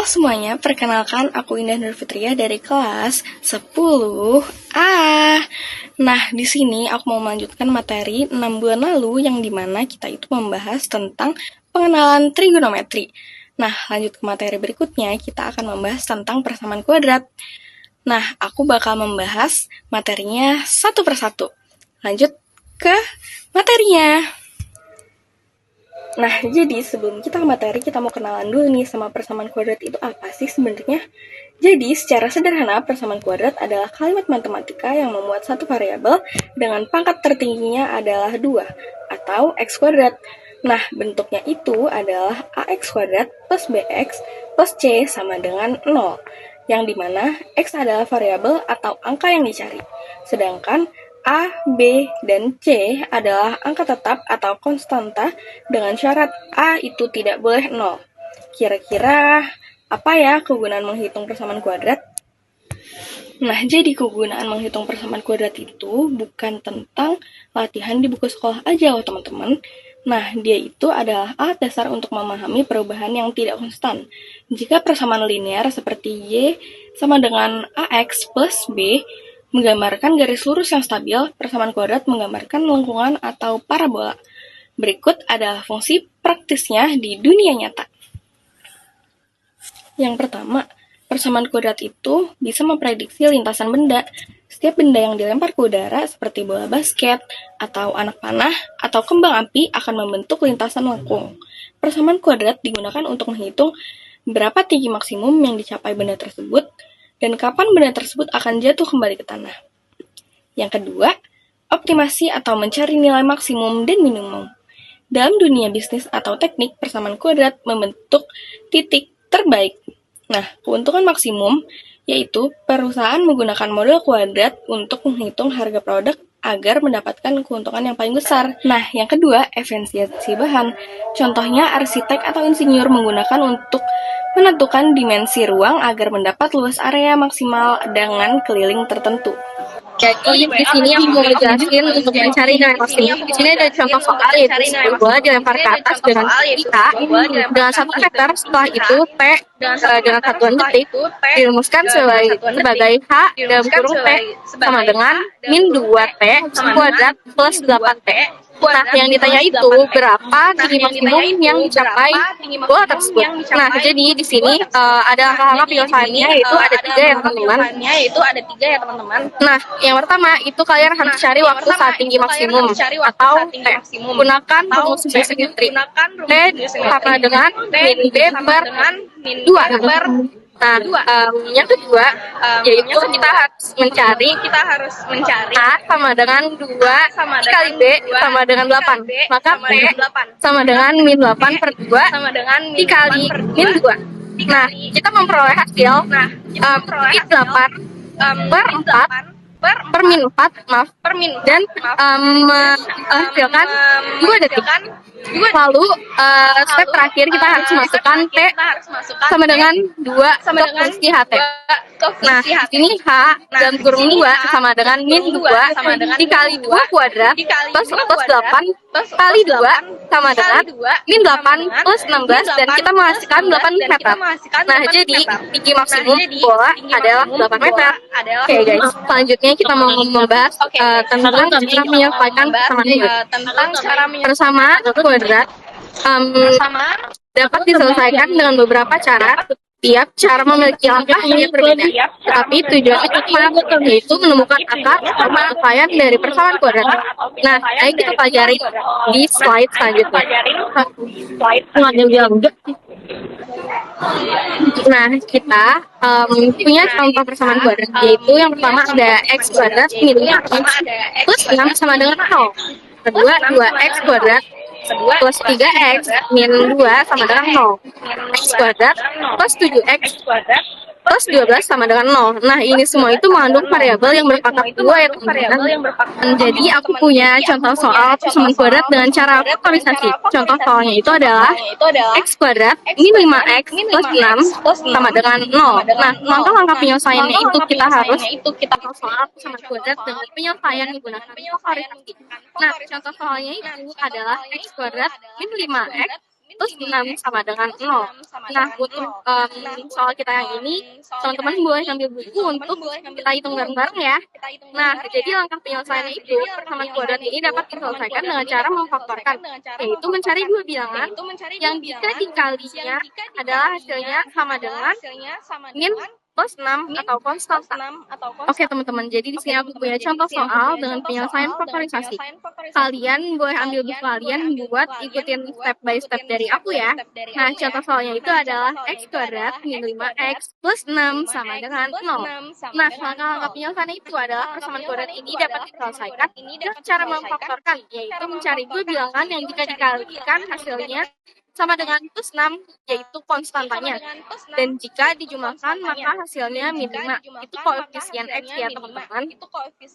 semuanya, perkenalkan aku Indah Nur Fitria dari kelas 10A. Nah, di sini aku mau melanjutkan materi 6 bulan lalu yang dimana kita itu membahas tentang pengenalan trigonometri. Nah, lanjut ke materi berikutnya, kita akan membahas tentang persamaan kuadrat. Nah, aku bakal membahas materinya satu persatu. Lanjut ke materinya. Nah, jadi sebelum kita ke materi, kita mau kenalan dulu nih sama persamaan kuadrat itu apa sih sebenarnya. Jadi, secara sederhana, persamaan kuadrat adalah kalimat matematika yang memuat satu variabel dengan pangkat tertingginya adalah 2, atau x kuadrat. Nah, bentuknya itu adalah ax kuadrat plus bx plus c sama dengan 0, yang dimana x adalah variabel atau angka yang dicari. Sedangkan A, B, dan C adalah angka tetap atau konstanta dengan syarat A itu tidak boleh 0. Kira-kira apa ya kegunaan menghitung persamaan kuadrat? Nah, jadi kegunaan menghitung persamaan kuadrat itu bukan tentang latihan di buku sekolah aja loh teman-teman. Nah, dia itu adalah alat dasar untuk memahami perubahan yang tidak konstan. Jika persamaan linear seperti Y sama dengan AX plus B, menggambarkan garis lurus yang stabil, persamaan kuadrat menggambarkan lengkungan atau parabola. Berikut adalah fungsi praktisnya di dunia nyata. Yang pertama, persamaan kuadrat itu bisa memprediksi lintasan benda. Setiap benda yang dilempar ke udara seperti bola basket, atau anak panah, atau kembang api akan membentuk lintasan lengkung. Persamaan kuadrat digunakan untuk menghitung berapa tinggi maksimum yang dicapai benda tersebut, dan kapan benda tersebut akan jatuh kembali ke tanah. Yang kedua, optimasi atau mencari nilai maksimum dan minimum. Dalam dunia bisnis atau teknik, persamaan kuadrat membentuk titik terbaik. Nah, keuntungan maksimum yaitu perusahaan menggunakan model kuadrat untuk menghitung harga produk agar mendapatkan keuntungan yang paling besar. Nah, yang kedua, efisiensi bahan. Contohnya, arsitek atau insinyur menggunakan untuk menentukan dimensi ruang agar mendapat luas area maksimal dengan keliling tertentu. Jadi di sini aku mau ngejelasin untuk mencari nilai maksimum. Di sini ada contoh soal yaitu sebuah bola dilempar ke atas dengan H dengan 1 meter. Setelah itu P dengan satuan detik dirumuskan sebagai H dalam kurung P sama dengan min 2T kuadrat plus 8T. Nah, yang ditanya itu berapa tinggi maksimum yang dicapai bola tersebut. Nah, jadi di sini ada angka-angka penyelesaiannya yaitu ada 3 ya teman-teman. Nah, yang pertama itu kalian harus cari waktu saat tinggi maksimum atau T. Gunakan rumus basic geometry. T sama dengan min B per 2. Nah, yang kedua yaitu kita harus mencari A sama dengan 2 dikali B sama dengan 8. Maka P sama dengan min 8 per 2 dikali min 2. Nah, kita memperoleh hasil min 8 per 4 per min 4 dan menghasilkan 2 detik. Lalu step terakhir kita harus masukkan T sama dengan 2 ke fungsi HT. Nah, ini H dalam kurung 2 sama dengan min 2 dikali 2 kuadrat plus 8 kali 2 sama dengan min 8 plus 16 dan kita menghasilkan 8 meter. Nah, jadi tinggi maksimum bola adalah 8 meter. Oke guys, selanjutnya kita mau membahas tentang cara menyelesaikan persamaan kuadrat dapat diselesaikan dengan beberapa cara. Tiap cara memiliki langkah yang berbeda, tetapi tujuan utama yaitu menemukan akar penyelesaian dari persamaan kuadrat. Nah, ayo kita pelajari di slide selanjutnya. Nah, kita punya contoh persamaan kuadrat, yaitu yang pertama ada x kuadrat min x plus 6 sama dengan 0. Kedua, 2x kuadrat plus 3x min 2 sama dengan 0. X kuadrat plus 7x plus 12 sama dengan 0. Nah, ini semua itu mengandung variabel yang berpangkat 2 ya teman-teman. Jadi, aku punya contoh soal persamaan kuadrat dengan cara faktorisasi. Contoh soalnya itu adalah x kuadrat min 5x plus 6 sama dengan 0. Nah, langkah-langkah penyelesaiannya itu kita harus soal persamaan kuadrat dengan penyelesaian menggunakan faktorisasi. Nah, contoh soalnya itu adalah x kuadrat min 5x plus 6 sama dengan 0. Nah, untuk soal kita yang ini, teman-teman boleh ambil buku untuk kita hitung bareng-bareng ya. Nah, jadi langkah penyelesaiannya itu, persamaan kuadrat ini dapat diselesaikan dengan cara memfaktorkan, yaitu mencari dua bilangan yang jika dikalinya adalah hasilnya sama dengan min plus 6 atau konstanta. Oke teman-teman, jadi di sini aku punya contoh soal dengan penyelesaian faktorisasi. Kalian boleh ambil buku kalian buat ikutin step by step dari aku ya. Nah, contoh soalnya itu adalah x kuadrat min 5x plus 6 sama dengan 0. Nah, langkah-langkah penyelesaian itu adalah persamaan kuadrat ini dapat diselesaikan dengan cara memfaktorkan, yaitu mencari dua bilangan yang jika dikalikan hasilnya sama dengan plus 6, yaitu konstantanya. Dan jika dijumlahkan, maka hasilnya min 5. Itu koefisien X ya, teman-teman.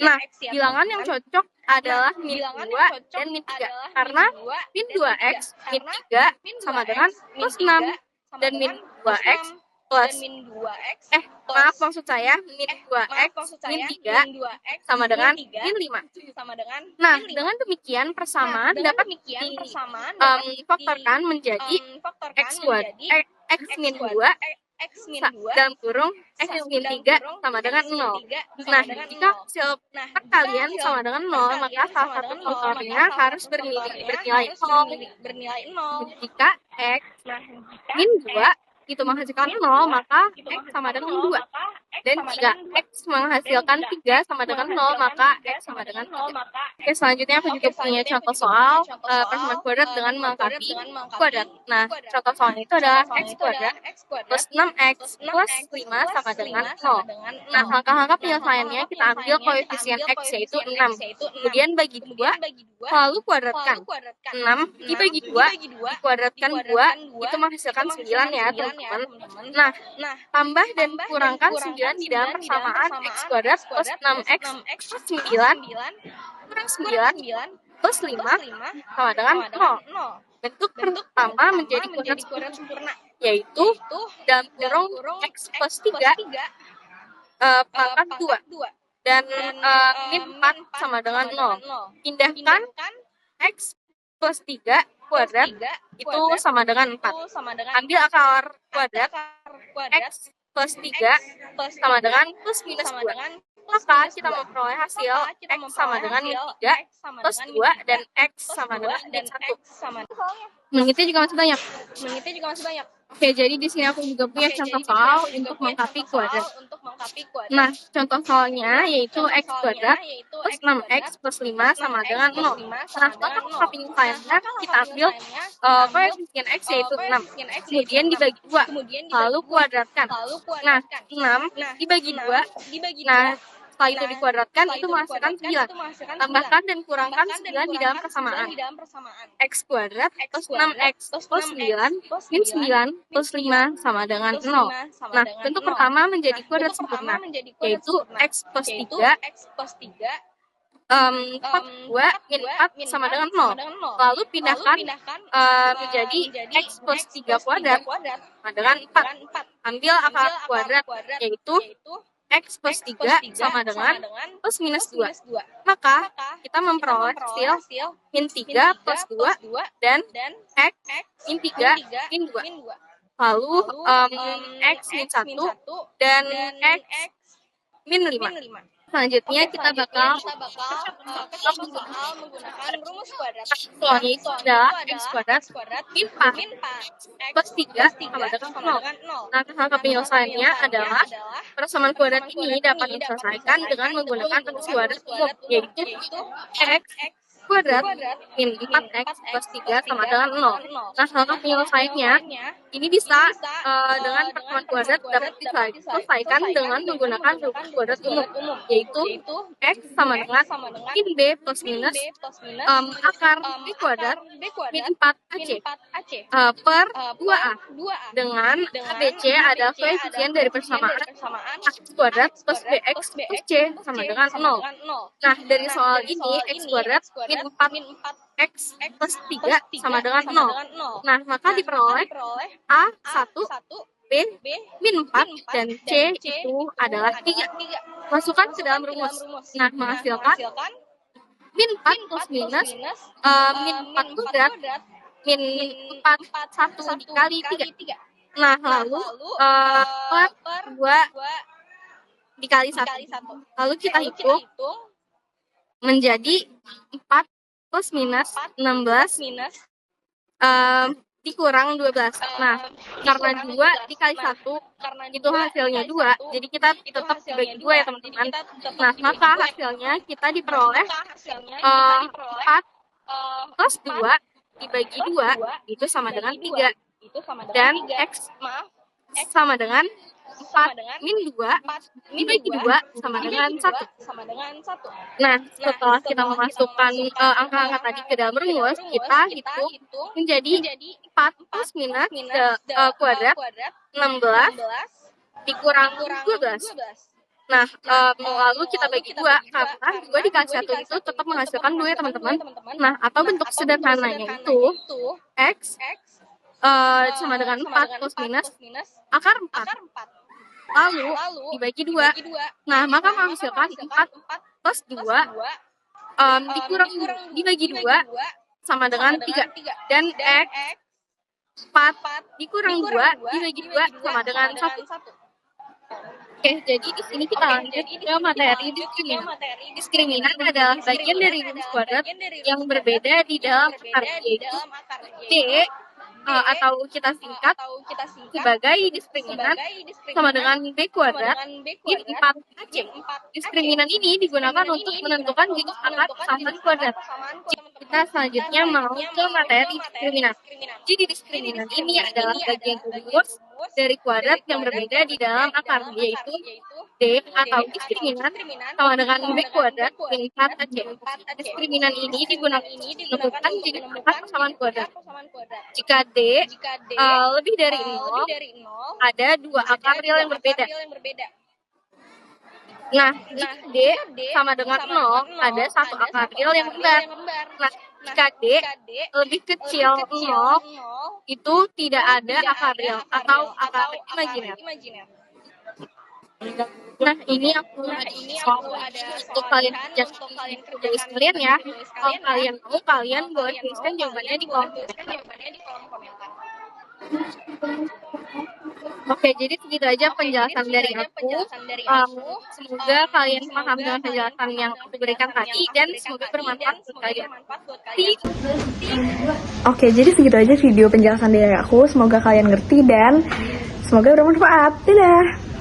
Nah, bilangan yang cocok adalah min 2 dan min 3. Karena min 2X, min 3 sama dengan plus 6. Dan min 2X plus maaf maksud saya min 2x min 3 sama dengan min 5. Nah, dengan demikian persamaan dapat difaktorkan menjadi x kuadrat x min 2 dalam kurung x min 3 sama dengan 0. Nah, jika hasil perkalian sama dengan 0, maka salah satu faktornya harus bernilai 0. Jika x min 2 itu menghasilkan 0, maka x sama dengan 2. Dan jika x menghasilkan 3 sama dengan 0, maka x sama dengan 3. Oke, selanjutnya aku juga punya contoh soal persamaan kuadrat dengan melengkapi kuadrat. Nah, contoh soalnya itu adalah x kuadrat plus 6x plus 5 sama dengan 0. Nah, langkah-langkah penyelesaiannya kita ambil koefisien x yaitu 6. Kemudian bagi 2, lalu kuadratkan. 6 dibagi 2, dikuadratkan 2, itu menghasilkan 9 ya, teman-teman. Nah, tambah dan kurangkan 9 di dalam persamaan x kuadrat plus 6x plus 9 kurang 9 plus 5 sama dengan 0. Bentuk pertama menjadi kuadrat sempurna, yaitu dalam kurung x plus 3 pangkat 2 dan min 4 sama dengan 0. Pindahkan x plus 3 kuadrat itu sama dengan 4. Ambil akar kuadrat x plus 3 sama dengan plus minus 2. Maka kita memperoleh hasil x sama dengan min 3 plus 2 dan x sama dengan min 1. Menitnya juga masih banyak. Oke, jadi di sini aku juga punya contoh soal untuk melengkapi kuadrat. Nah, contoh soalnya yaitu x kuadrat plus 6x plus 5 sama dengan 0. Nah, langkah penyelesaiannya kita ambil koefisien x yaitu 6. Kemudian dibagi 2, lalu kuadratkan. Nah, 6 dibagi 2. Nah, setelah itu dikuadratkan, itu menghasilkan 9. Tambahkan dan kurangkan 9 di dalam persamaan. X kuadrat plus 6x plus 9 min 9 plus 5 sama dengan 0. Nah, bentuk pertama menjadi kuadrat sempurna, yaitu x plus 3 2 min 4 sama dengan 0. Lalu pindahkan menjadi x plus 3 kuadrat sama dengan 4. Ambil akar kuadrat, yaitu x plus 3 sama dengan plus minus 2. Maka kita memperoleh hasil min 3 plus 2 dan x min 3 min 2. Lalu x min 1 dan x min 5. Selanjutnya kita bakal menggunakan rumus kuadrat. Soalnya itu adalah x kuadrat min 4 plus 3 sama dengan 0. Nah, langkah penyelesaiannya adalah persamaan kuadrat ini dapat diselesaikan dengan menggunakan rumus kuadrat umum, yaitu x kuadrat min 4x plus 3 sama dengan 0. Nah, langkah penyelesaiannya ini bisa dengan persamaan kuadrat dapat diselesaikan dengan menggunakan rumus kuadrat umum, yaitu x sama dengan min b plus minus akar b kuadrat min 4ac per 2a, dengan abc adalah koefisien dari persamaan x kuadrat plus bx plus c sama dengan 0. Nah, dari soal ini x kuadrat min 4x plus 3 sama dengan 0. Nah, maka diperoleh A1, B min 4, dan C itu adalah 3. Masukkan ke dalam rumus. Nah, menghasilkan min 4 plus minus min 4 kuadrat min 41 dikali 3. Nah, lalu per 2 dikali 1. Lalu kita hitung menjadi 4 plus minus 16 dikurang 12. Nah, karena 2 dikali 1 itu hasilnya 2, jadi kita tetap dibagi 2 ya teman-teman. Nah, maka hasilnya kita diperoleh 4 plus 2 dibagi 2 itu sama dengan 3. Dan X sama dengan 4 min 2 dibagi 2 sama dengan 1. Nah, setelah kita memasukkan angka-angka tadi ke dalam rumus, kita hitung menjadi 4 plus minus kuadrat 16 dikurang 12. Nah, lalu kita bagi 2, karena 2 dikali 1 itu tetap menghasilkan 2 ya teman-teman. Nah, atau bentuk sederhananya itu X sama dengan 4 plus minus akar 4. Lalu dibagi 2. Nah, maka menghasilkan 4 plus 2 dikurang dibagi 2 sama dengan 3. Dan X 4 dikurang 2 dibagi 2 sama dengan 1. Oke, jadi di sini kita lanjut ke materi diskriminan. Diskriminan adalah bagian dari rumus kuadrat yang berbeda di dalam akar, yaitu D atau kita singkat sebagai diskriminan sama dengan B kuadrat min 4AC. Diskriminan ini digunakan untuk menentukan jenis akar persamaan kuadrat. Kita selanjutnya mau ke materi diskriminan. Jadi diskriminan ini adalah bagian rumus dari kuadrat yang berbeda di dalam akar, yaitu D atau diskriminan sama dengan B kuadrat min 4AC. Diskriminan ini digunakan untuk menentukan jenis akar persamaan kuadrat. Jika D lebih dari 0, ada 2 akar real yang berbeda. Nah, jika D sama dengan 0, ada 1 akar real yang kembar. Nah, jika D lebih kecil 0, itu tidak ada akar real atau akar imajiner. Nah, ini aku ada untuk kalian kerja tulis kalian ya. Kalau kalian mau, kalian boleh tuliskan jawabannya di kolom komentar. Oke, jadi segitu aja penjelasan dari aku. Semoga kalian paham dengan penjelasan yang aku berikan tadi dan semoga bermanfaat buat kalian. Oke, jadi segitu aja video penjelasan dari aku. Semoga kalian ngerti dan semoga bermanfaat. Dadah!